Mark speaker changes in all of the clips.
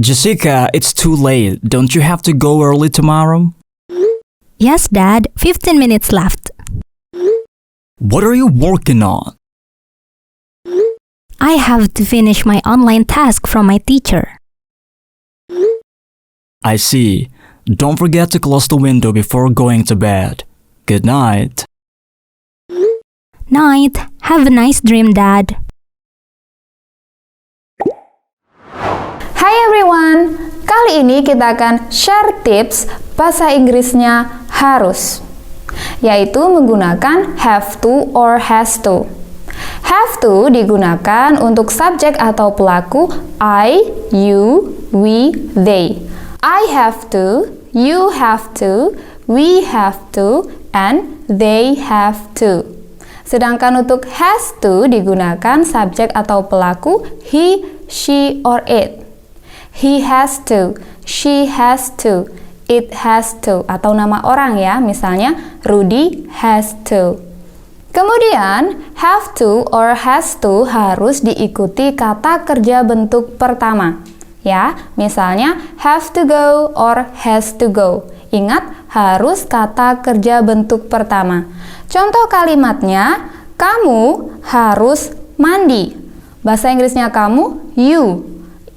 Speaker 1: Jessica, it's too late. Don't you have to go early tomorrow?
Speaker 2: Yes, Dad. 15 minutes left.
Speaker 1: What are you working on?
Speaker 2: I have to finish my online task from my teacher.
Speaker 1: I see. Don't forget to close the window before going to bed. Good night.
Speaker 2: Night. Have a nice dream, Dad.
Speaker 3: Hai everyone, kali ini kita akan share tips bahasa Inggrisnya harus, yaitu menggunakan have to or has to. Have to digunakan untuk subjek atau pelaku I, you, we, they. I have to, you have to, we have to, and they have to. Sedangkan untuk has to digunakan subjek atau pelaku he, she, or it. He has to, she has to, it has to, atau nama orang ya, misalnya Rudy has to. Kemudian, have to or has to harus diikuti kata kerja bentuk pertama. Ya, misalnya have to go or has to go. Ingat, harus kata kerja bentuk pertama. Contoh kalimatnya, kamu harus mandi. Bahasa Inggrisnya kamu, you.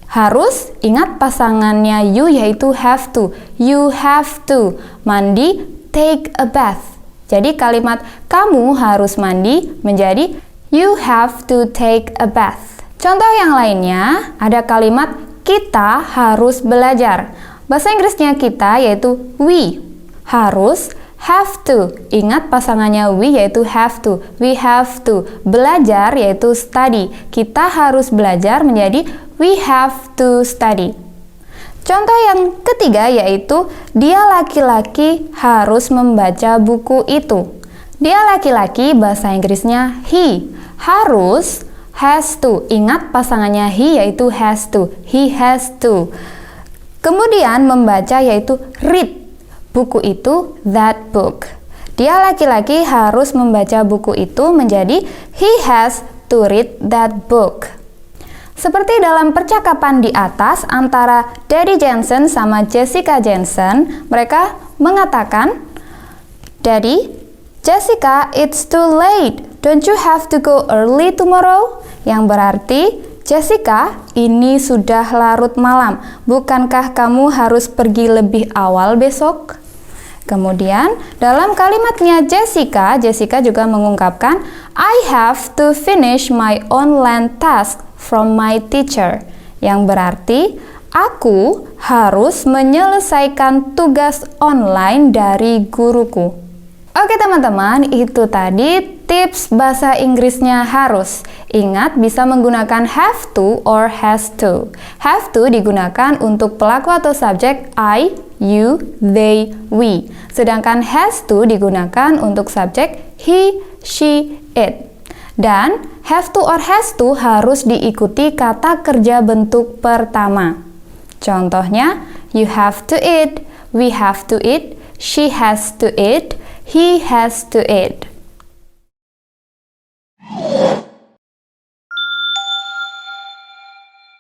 Speaker 3: Harus, ingat pasangannya you yaitu have to. You have to. Mandi, take a bath. Jadi kalimat kamu harus mandi menjadi you have to take a bath. Contoh yang lainnya, ada kalimat kita harus belajar. Bahasa Inggrisnya kita yaitu we. Harus, have to. Ingat pasangannya we yaitu have to. We have to. Belajar yaitu study. Kita harus belajar menjadi we have to study. Contoh yang ketiga yaitu dia laki-laki harus membaca buku itu. Dia laki-laki bahasa Inggrisnya he. Harus, has to. Ingat pasangannya he yaitu has to. He has to. Kemudian membaca yaitu read. Buku itu that book. Dia laki-laki harus membaca buku itu menjadi he has to read that book. Seperti dalam percakapan di atas antara Daddy Jensen sama Jessica Jensen, mereka mengatakan, Daddy, Jessica, it's too late. Don't you have to go early tomorrow? Yang berarti, Jessica, ini sudah larut malam. Bukankah kamu harus pergi lebih awal besok? Kemudian, dalam kalimatnya Jessica juga mengungkapkan, I have to finish my online task from my teacher. Yang berarti, aku harus menyelesaikan tugas online dari guruku. Oke teman-teman, itu tadi tips bahasa Inggrisnya harus. Ingat, bisa menggunakan have to or has to. Have to digunakan untuk pelaku atau subjek I, you, they, we. Sedangkan has to digunakan untuk subjek he, she, it. Dan have to or has to harus diikuti kata kerja bentuk pertama. Contohnya, you have to eat, we have to eat, she has to eat, he has to eat.